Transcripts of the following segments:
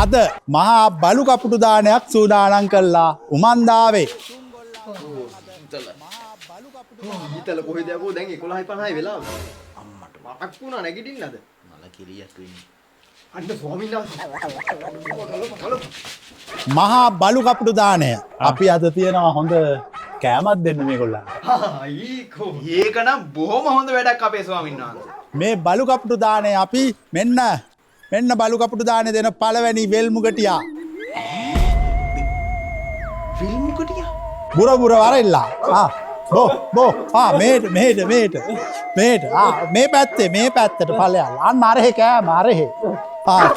අද මහා බලු කපුටු දානයක් සූදානම් කළා උමන්දාවේ. ඊතල කොහෙද යකෝ දැන් 11:50 වෙලාව. අම්මට මතක් වුණා නැගිටින්නද? මල කිරියක් වෙන්නේ. අන්න ස්වාමීන් වහන්සේ. මහා බලු කපුටු දානය. අපි අද තියනවා හොඳ කෑමක් දෙන්න මේගොල්ලන්ට. අයිකෝ. ඒකනම් බොහොම හොඳ වැඩක් අපේ ස්වාමීන් වහන්සේ. මේ බලු කපුටු දානය අපි මෙන්න බලු කපුටු දානය දෙන පළවෙනි වෙල්මුගටියා. විල්මුකටියා? බුර වරෙල්ලා. බෝ මේට මේ පැත්තට ඵලයන් අන්න අරහෙ කෑම අරහෙ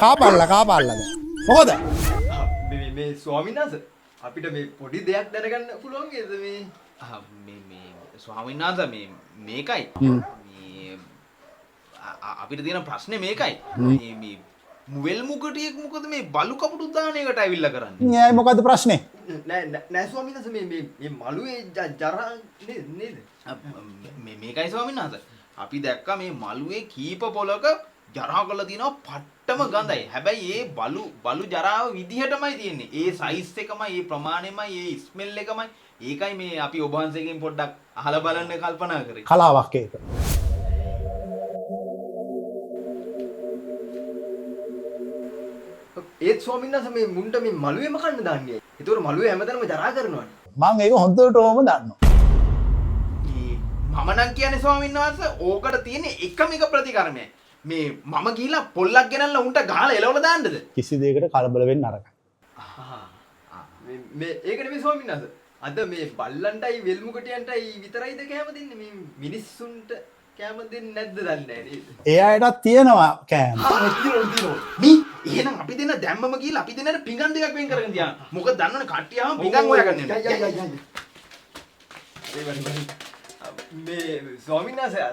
කාපල්ලද මොකද මේ ස්වාමීන් වහන්සේ අපිට මේ පොඩි දෙයක් දැනගන්න පුළුවන් නේද මේ ස්වාමීන් වහන්සේ මේකයි අපිට තියෙන ප්‍රශ්නේ මේකයි මේ මුවෙල් මුකටියෙක් මොකද මේ බලු කපුටු දානයකට ඇවිල්ලා කරන්නේ නෑ මොකද ප්‍රශ්නේ නෑ ස්වාමීන් වහන්සේ මේ මළුවේ ජරා නේද මේකයි ස්වාමීන් වහන්සේ අපි දැක්කා මේ මළුවේ කීප පොලක ජරා කරලා තියෙනවා පට්ටම ගඳයි හැබැයි ඒ බලු ජරාව විදිහටමයි තියෙන්නේ ඒ සයිස් එකමයි ඒ ප්‍රමාණයමයි ඒ ස්මෙල් එකමයි ඒකයි මේ අපි ඔබ වහන්සේගෙන් පොඩ්ඩක් අහලා බලන්න කල්පනා කරේ කලාවක් ඒක ඒත් ස්වාමීන් වහන්සේ මේ මුන්ට මේ මළුවේම කන්න දාන්නේ. ඒතකොට මළුවේ හැමතැනම ජරා කරනවානේ. මම ඒක හොඳටම දන්නවා. මම නම් කියන්නේ ස්වාමීන් වහන්සේ ඕකට තියෙන එකම එක ප්‍රතිකර්මය. මේ මම ගිහිලා පොල්ලක් ගෙනල්ලා උන්ට ගහලා එලවලා දාන්නද? කිසි දෙයකට කලබල වෙන්න නරකයි. මේ ඒක නෙමෙයි ස්වාමීන් වහන්සේ. අද මේ බල්ලන්ටයි වෙල්මුකටියන්ටයි විතරයිද කැම දෙන්නේ මේ මිනිස්සුන්ට කැම දෙන්නේ නැද්ද දන්නේ නැහැ නේද? ඒ අයටත් තියෙනවා කෑම. මේ එහෙනම් අපි දෙන්න දැම්මම කියලා අපි දෙන්නට පිඟන් දෙකක් වෙන් කරගෙන තියන්න. මොකද දන්නවනේ කට්ටිය ආවම පිඟන් හොයාගන්න යනවා. මේ ස්වාමීන් වහන්සේ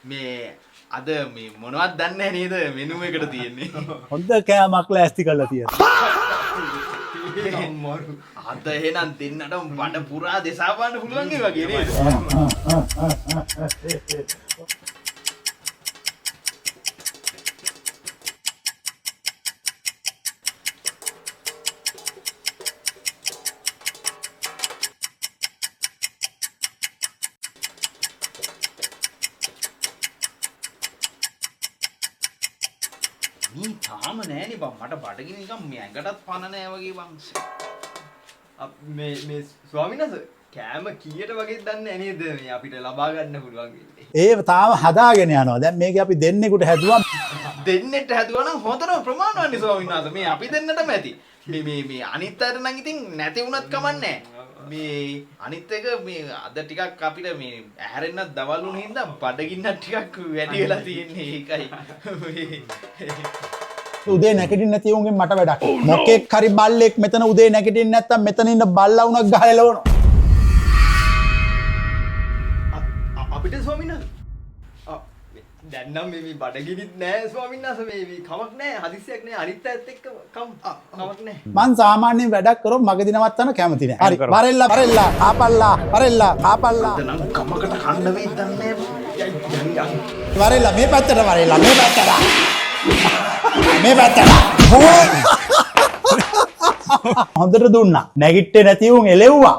මේ අද මේ මොනවද දන්නේ නේද මෙනු එකට තියෙන්නේ. හොඳ කෑමක් ලෑස්ති කරලා තියෙනවා. අද එහෙනම් දෙන්නට බඩ පුරා දෙසා බලන්න පුළුවන් ඒ වගේ නේද? මේ තාම නෑනේ බං මට බඩගිනි නිකන් මේ ඇඟටත් පන නෑ වගේ බං මේ ස්වාමීන් වහන්සේ කෑම කීයට වගේ දන්නේ නේද මේ අපිට ලබා ගන්න පුළුවන් ඉන්නේ ඒ තාම හදාගෙන යනවා දැන් මේක අපි දෙන්නෙකුට හැදුවා දෙන්නෙට හැදුවා නම් හොඳම ප්‍රමාණවන්නේ ස්වාමීන් වහන්සේ මේ අපි දෙන්නටම ඇති මේ අනිත් අයට නම් ඉතින් නැති වුණත් කමන්නේ මේ අනිත් එක මේ අද ටිකක් අපිට මේ ඇහැරෙන්නත් දවල් වුණ හින්දා බඩගින්නක් ටිකක් වැඩි වෙලා තියෙන්නේ ඒකයි උදේ නැගිටින්න නැති උන්ගෙන් මට වැඩක් මොකෙක් හරි බල්ලෙක් මෙතන උදේ නැගිටින්න නැත්තම් මෙතන ඉන්න බල්ලා වුණක් ගහලා එලවනවා අපිට ස්වාමීන් වහන්සේ දැන් නම් මේ බඩගිනිත් නෑ ස්වාමීන් වහන්සේ මේ කමක් නෑ හදිස්සියක් නෑ අනිත් අයත් එක්ක කමක් නෑ මං සාමාන්‍යයෙන් වැඩක් කරොත් මගදී නවත්තන්න කැමති නෑ හරි වරෙල්ලා කාපල්ලා නම් කමකට කන්න වෙයි දන්නේ වරෙල්ලා මේ පැත්තට හොඳට දුන්නා නැගිට්ටේ නැති උන් එලෙව්වා